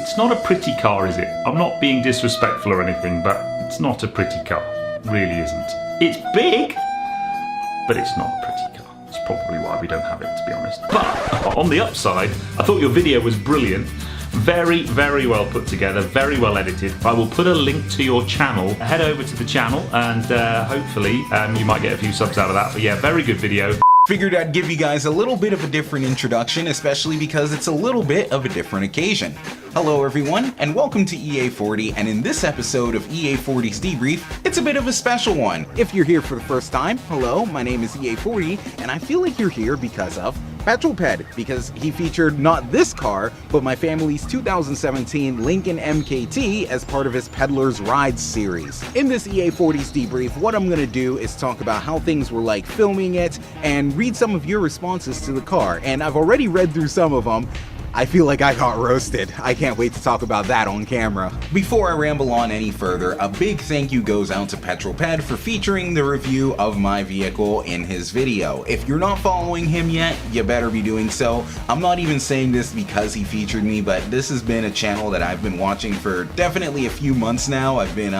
It's not a pretty car, is it? I'm not being disrespectful or anything, but it's not a pretty car. It really isn't. It's big, but it's not a pretty car. That's probably why we don't have it, to be honest. But on the upside, I thought your video was brilliant. Very, very well put together, very well edited. I will put a link to your channel. Head over to the channel and hopefully you might get a few subs out of that. But yeah, very good video. Figured I'd give you guys a little bit of a different introduction, especially because it's a little bit of a different occasion. Hello everyone, and welcome to EA40, and in this episode of EA40's Debrief, it's a bit of a special one. If you're here for the first time, hello, my name is EA40, and I feel like you're here because of Petrol Ped, because he featured not this car, but my family's 2017 Lincoln MKT as part of his Peddler's Rides series. In this EA40's Debrief, what I'm gonna do is talk about how things were like filming it, and read some of your responses to the car, and I've already read through some of them. I feel like I got roasted. I can't wait to talk about that on camera. Before I ramble on any further, a big thank you goes out to Petrol Ped for featuring the review of my vehicle in his video. If you're not following him yet, you better be doing so. I'm not even saying this because he featured me, but this has been a channel that I've been watching for definitely a few months now. I've been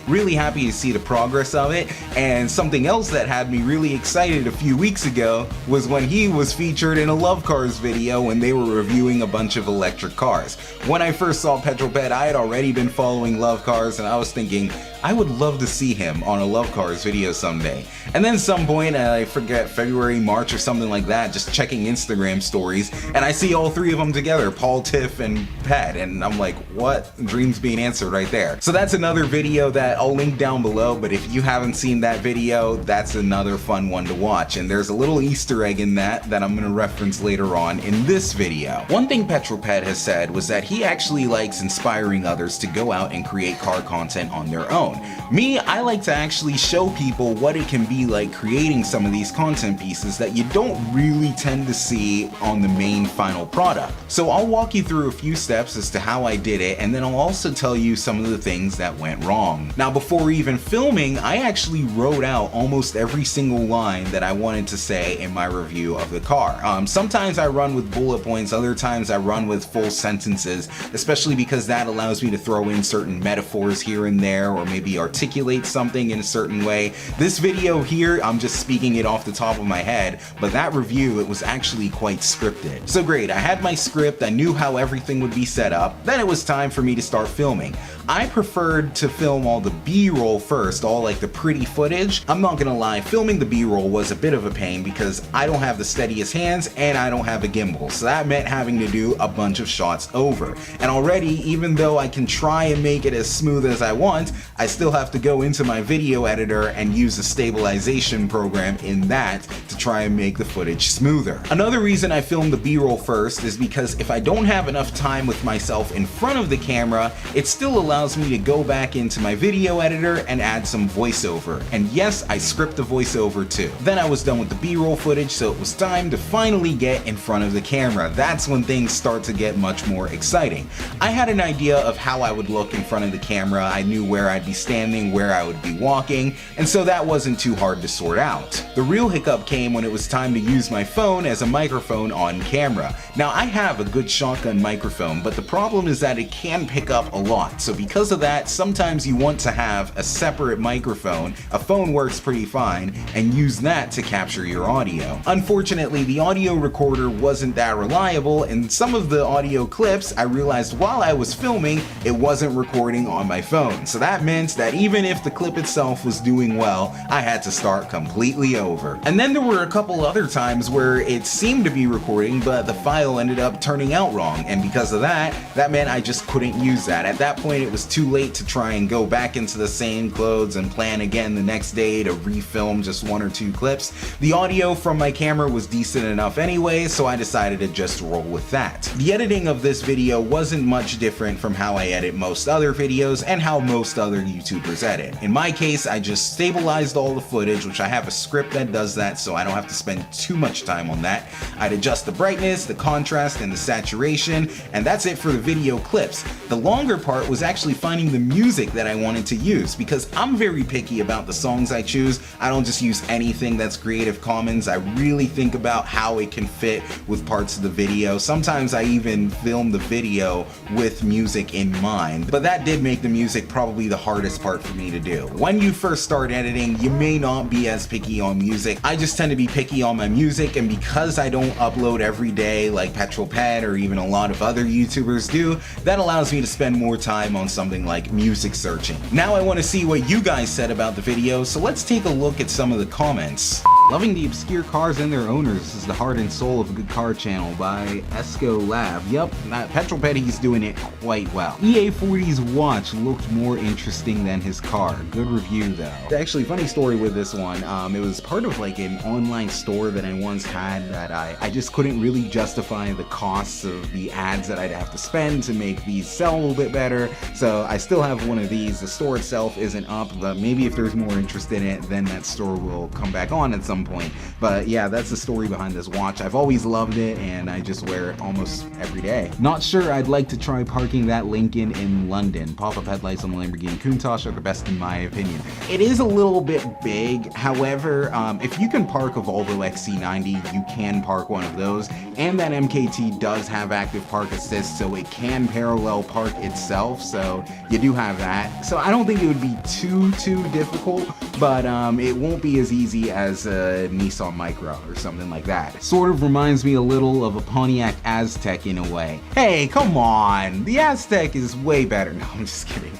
really happy to see the progress of it, and something else that had me really excited a few weeks ago was when he was featured in a Love Cars video when they were reviewing a bunch of electric cars. When I first saw Petrol Ped, I had already been following Love Cars, and I was thinking, I would love to see him on a Love Cars video someday. And then some point, I forget, February, March or something like that, just checking Instagram stories, and I see all three of them together, Paul, Tiff, and Ped, and I'm like, what? Dreams being answered right there. So that's another video that I'll link down below, but if you haven't seen that video, that's another fun one to watch, and there's a little Easter egg in that I'm gonna reference later on in this video. One thing Petrol Ped has said was that he actually likes inspiring others to go out and create car content on their own. Me, I like to actually show people what it can be like creating some of these content pieces that you don't really tend to see on the main final product. So I'll walk you through a few steps as to how I did it, and then I'll also tell you some of the things that went wrong. Now, before even filming, I actually wrote out almost every single line that I wanted to say in my review of the car. Sometimes I run with bullet points, other times I run with full sentences, especially because that allows me to throw in certain metaphors here and there, or maybe articulate something in a certain way. This video here, I'm just speaking it off the top of my head, but that review, it was actually quite scripted. So great, I had my script, I knew how everything would be set up, then it was time for me to start filming. I preferred to film all the B-roll first, all like the pretty footage. I'm not gonna lie, filming the B-roll was a bit of a pain because I don't have the steadiest hands and I don't have a gimbal, so that meant having to do a bunch of shots over. And already, even though I can try and make it as smooth as I want, I still have to go into my video editor and use a stabilization program in that to try and make the footage smoother. Another reason I filmed the B-roll first is because if I don't have enough time with myself in front of the camera, it still allows me to go back into my video editor and add some voiceover. And yes, I script the voiceover too. Then I was done with the B-roll footage, so it was time to finally get in front of the camera. That's when things start to get much more exciting. I had an idea of how I would look in front of the camera. I knew where I'd be standing, where I would be walking, and so that wasn't too hard to sort out. The real hiccup came when it was time to use my phone as a microphone on camera. Now, I have a good shotgun microphone, but the problem is that it can pick up a lot. So because of that, sometimes you want to have a separate microphone. A phone works pretty fine, and use that to capture your audio. Unfortunately, the audio recorder wasn't that reliable, and some of the audio clips, I realized while I was filming, it wasn't recording on my phone. So that meant that even if the clip itself was doing well, I had to start completely over. And then there were a couple other times where it seemed to be recording, but the file ended up turning out wrong, and because of that, that meant I just couldn't use that. At that point, it was too late to try and go back into the same clothes and plan again the next day to refilm just one or two clips. The audio from my camera was decent enough anyway, so I decided to just roll with that. The editing of this video wasn't much different from how I edit most other videos and how most other YouTubers edit. In my case, I just stabilized all the footage, which I have a script that does that, so I don't have to spend too much time on that. I'd adjust the brightness, the contrast, and the saturation, and that's it for the video clips. The longer part was actually actually finding the music that I wanted to use, because I'm very picky about the songs I choose. I don't just use anything that's Creative Commons. I really think about how it can fit with parts of the video. Sometimes I even film the video with music in mind, but that did make the music probably the hardest part for me to do. When you first start editing, you may not be as picky on music. I just tend to be picky on my music, and because I don't upload every day like Petrol Ped or even a lot of other YouTubers do, that allows me to spend more time on something like music searching. Now I want to see what you guys said about the video, so let's take a look at some of the comments. Loving the obscure cars and their owners is the heart and soul of a good car channel by Esco Lab. Yup, Petrol Ped, he's doing it quite well. EA40's watch looked more interesting than his car. Good review though. Actually, funny story with this one. It was part of like an online store that I once had that I just couldn't really justify the costs of the ads that I'd have to spend to make these sell a little bit better. So I still have one of these. The store itself isn't up, but maybe if there's more interest in it, then that store will come back on at some point. But yeah, that's the story behind this watch. I've always loved it and I just wear it almost every day. Not sure I'd like to try parking that Lincoln in London. Pop-up headlights on the Lamborghini Countach are the best in my opinion. It is a little bit big, however, if you can park a Volvo XC90, you can park one of those, and that MKT does have active park assist, so it can parallel park itself, so you do have that. So I don't think it would be too difficult, but it won't be as easy as a Nissan Micra or something like that. Sort of reminds me a little of a Pontiac Aztek in a way. Hey, come on! The Aztek is way better. No, I'm just kidding.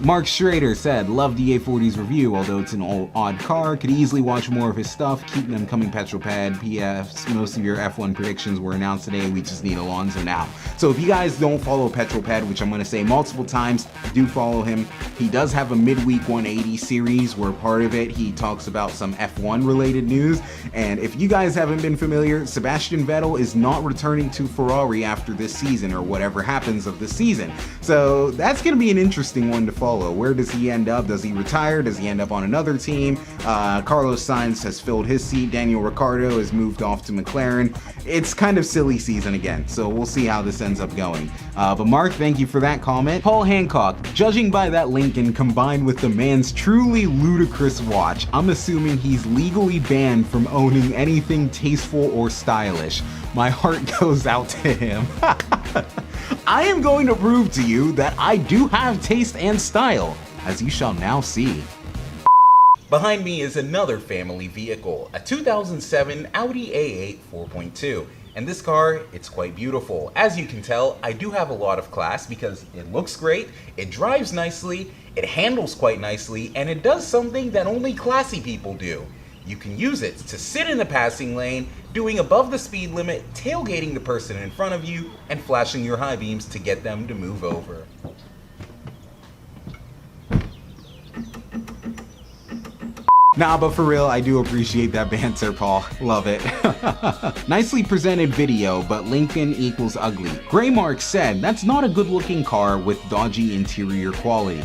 Mark Schrader said, loved EA40's review, although it's an odd car, could easily watch more of his stuff, keep them coming Petrol Ped, PFs, most of your F1 predictions were announced today, we just need Alonso now. So if you guys don't follow Petrol Ped, which I'm going to say multiple times, do follow him. He does have a midweek 180 series where part of it he talks about some F1 related news, and if you guys haven't been familiar, Sebastian Vettel is not returning to Ferrari after this season or whatever happens of this season. So that's going to be an interesting one to follow. Where does he end up? Does he retire? Does he end up on another team? Carlos Sainz has filled his seat. Daniel Ricciardo has moved off to McLaren. It's kind of silly season again, so we'll see how this ends up going. But Mark, thank you for that comment. Paul Hancock, judging by that Lincoln combined with the man's truly ludicrous watch, I'm assuming he's legally banned from owning anything tasteful or stylish. My heart goes out to him. I am going to prove to you that I do have taste and style, as you shall now see. Behind me is another family vehicle, a 2007 Audi A8 4.2. And this car, it's quite beautiful. As you can tell, I do have a lot of class because it looks great, it drives nicely, it handles quite nicely, and it does something that only classy people do. You can use it to sit in the passing lane, doing above the speed limit, tailgating the person in front of you, and flashing your high beams to get them to move over. Nah, but for real, I do appreciate that banter, Paul. Love it. Nicely presented video, but Lincoln equals ugly. Greymark said, that's not a good looking car with dodgy interior quality.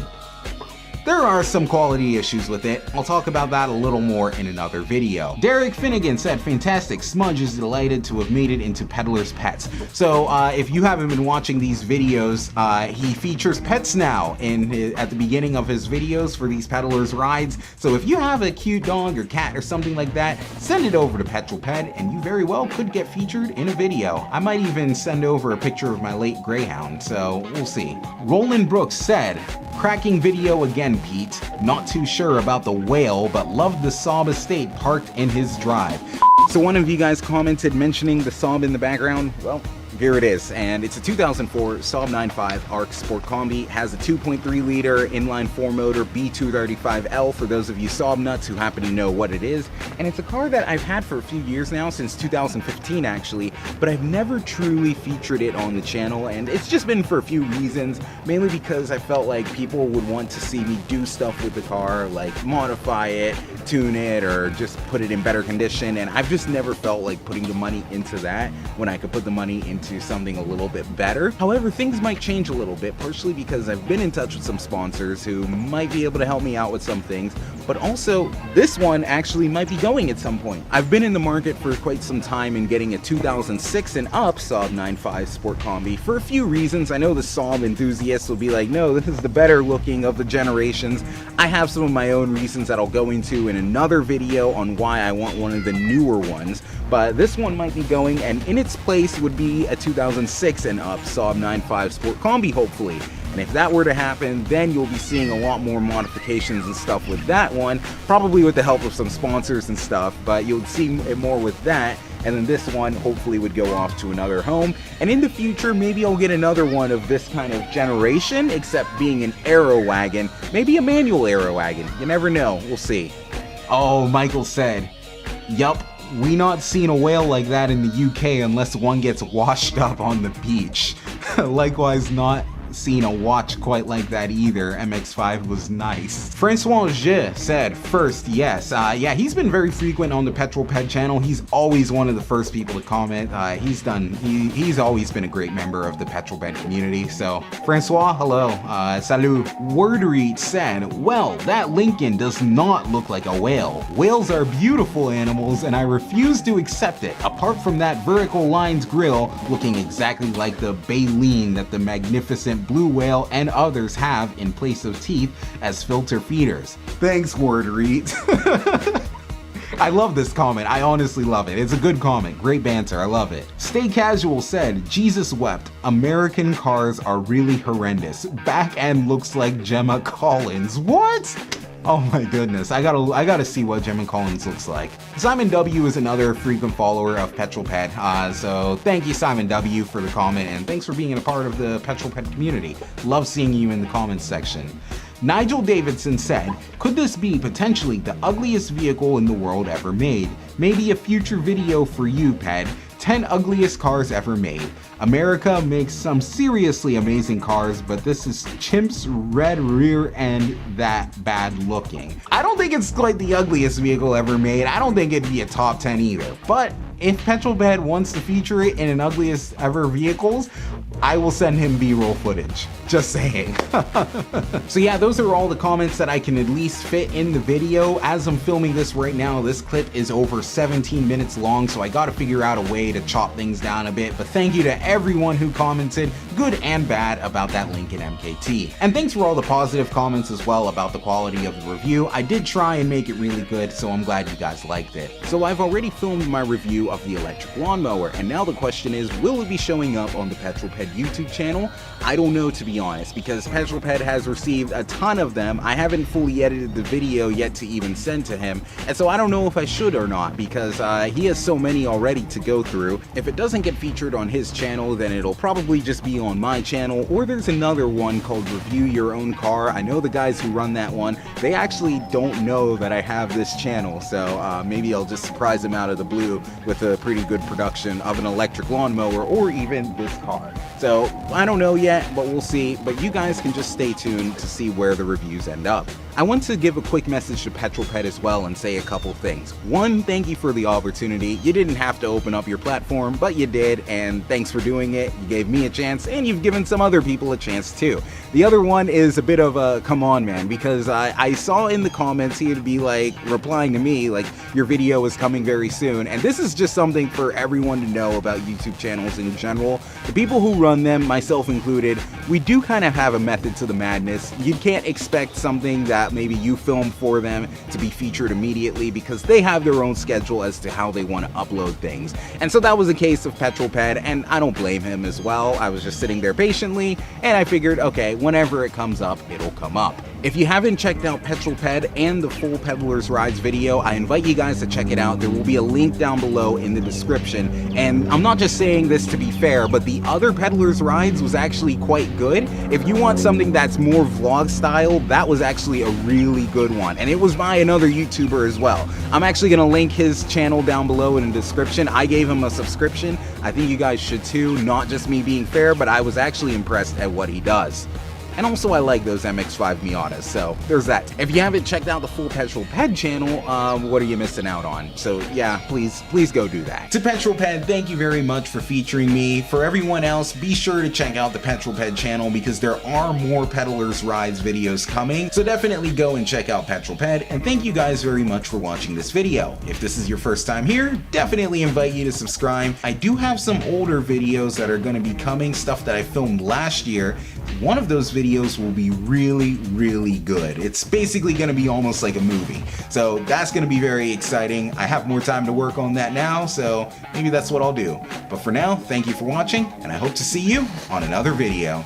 There are some quality issues with it. I'll talk about that a little more in another video. Derek Finnegan said, fantastic. Smudge is delighted to have made it into Peddler's Pets. So if you haven't been watching these videos, he features pets now at the beginning of his videos for these Peddler's rides. So if you have a cute dog or cat or something like that, send it over to Petrol Ped and you very well could get featured in a video. I might even send over a picture of my late Greyhound, so we'll see. Roland Brooks said, cracking video again, Pete. Not too sure about the whale, but loved the Saab estate parked in his drive. So one of you guys commented mentioning the Saab in the background. Well, here it is, and it's a 2004 Saab 9.5 ARC Sport Combi. Has a 2.3 liter inline 4 motor B235L for those of you Saab nuts who happen to know what it is. And it's a car that I've had for a few years now, since 2015 actually, but I've never truly featured it on the channel, and it's just been for a few reasons, mainly because I felt like people would want to see me do stuff with the car, like modify it, tune it, or just put it in better condition, and I've just never felt like putting the money into that when I could put the money into into something a little bit better. However, things might change a little bit, partially because I've been in touch with some sponsors who might be able to help me out with some things, but also this one actually might be going at some point. I've been in the market for quite some time in getting a 2006 and up Saab 9.5 Sport Combi for a few reasons. I know the Saab enthusiasts will be like, no, this is the better looking of the generations. I have some of my own reasons that I'll go into in another video on why I want one of the newer ones, but this one might be going, and in its place would be a 2006 and up Saab 9.5 Sport Combi, hopefully. And if that were to happen, then you'll be seeing a lot more modifications and stuff with that one, probably with the help of some sponsors and stuff, but you'll see it more with that. And then this one hopefully would go off to another home. And in the future, maybe I'll get another one of this kind of generation, except being an aero wagon, maybe a manual aero wagon. You never know, we'll see. Oh, Michael said, yup, we not seen a whale like that in the UK unless one gets washed up on the beach. Likewise, not seen a watch quite like that either. MX-5 was nice. Francois G said, first, yes. Yeah, he's been very frequent on the Petrol Ped channel. He's always one of the first people to comment. He's always been a great member of the Petrol Ped community. So, Francois, hello. Salut. Wordreet said, well, that Lincoln does not look like a whale. Whales are beautiful animals, and I refuse to accept it. Apart from that vertical lines grille looking exactly like the baleen that the magnificent blue whale and others have in place of teeth as filter feeders. Thanks, Wordreet. I love this comment. I honestly love it. It's a good comment. Great banter. I love it. Stay Casual said, Jesus wept. American cars are really horrendous. Back end looks like Gemma Collins. What? Oh my goodness, I gotta see what Gemma Collins looks like. Simon W is another frequent follower of Petrol Ped, so thank you Simon W for the comment, and thanks for being a part of the Petrol Ped community. Love seeing you in the comments section. Nigel Davidson said, could this be potentially the ugliest vehicle in the world ever made? Maybe a future video for you, Ped. 10 ugliest cars ever made. America makes some seriously amazing cars, but this is Chimp's red rear end that bad looking. I don't think it's quite the ugliest vehicle ever made. I don't think it'd be a top 10 either. But if Petrol Ped wants to feature it in an ugliest ever vehicles, I will send him B-roll footage. Just saying. So yeah, those are all the comments that I can at least fit in the video. As I'm filming this right now, this clip is over 17 minutes long, so I gotta figure out a way to chop things down a bit. But thank you to everyone who commented, good and bad, about that Lincoln MKT. And thanks for all the positive comments as well about the quality of the review. I did try and make it really good, so I'm glad you guys liked it. So I've already filmed my review of the electric lawnmower, and now the question is, will it be showing up on the Petrol Ped YouTube channel? I don't know, to be honest, because Petrol Ped has received a ton of them. I haven't fully edited the video yet to even send to him, and so I don't know if I should or not, because he has so many already to go through. If it doesn't get featured on his channel, then it'll probably just be on my channel, or there's another one called Review Your Own Car. I know the guys who run that one, they actually don't know that I have this channel, so maybe I'll just surprise them out of the blue with a pretty good production of an electric lawnmower, or even this car. So I don't know yet, but we'll see. But you guys can just stay tuned to see where the reviews end up. I want to give a quick message to Petrol Ped as well and say a couple things. One, thank you for the opportunity. You didn't have to open up your platform, but you did, and thanks for doing it. You gave me a chance, and you've given some other people a chance too. The other one is a bit of a come on, man, because I saw in the comments he'd be like replying to me like your video is coming very soon, and this is just something for everyone to know about YouTube channels in general. The people who run them, myself included, we do kind of have a method to the madness. You can't expect something that maybe you film for them to be featured immediately, because they have their own schedule as to how they want to upload things. And so that was a case of Petrol Ped, and I don't blame him as well. I was just sitting there patiently, and I figured, okay, whenever it comes up, it'll come up. If you haven't checked out Petrol Ped and the full Peddler's Rides video, I invite you guys to check it out. There will be a link down below in the description. And I'm not just saying this to be fair, but the other Peddler's Rides was actually quite good. If you want something that's more vlog style, that was actually a really good one. And it was by another YouTuber as well. I'm actually going to link his channel down below in the description. I gave him a subscription. I think you guys should too. Not just me being fair, but I was actually impressed at what he does. And also I like those MX-5 Miatas, so there's that. If you haven't checked out the full Petrol Ped channel, what are you missing out on? So yeah, please go do that. To Petrol Ped, thank you very much for featuring me. For everyone else, be sure to check out the Petrol Ped channel because there are more Peddlers Rides videos coming, so definitely go and check out Petrol Ped, and thank you guys very much for watching this video. If this is your first time here, definitely invite you to subscribe. I do have some older videos that are going to be coming, stuff that I filmed last year. One of those videos will be really good. It's basically going to be almost like a movie, so that's going to be very exciting. I have more time to work on that now, so maybe that's what I'll do. But for now, thank you for watching, and I hope to see you on another video.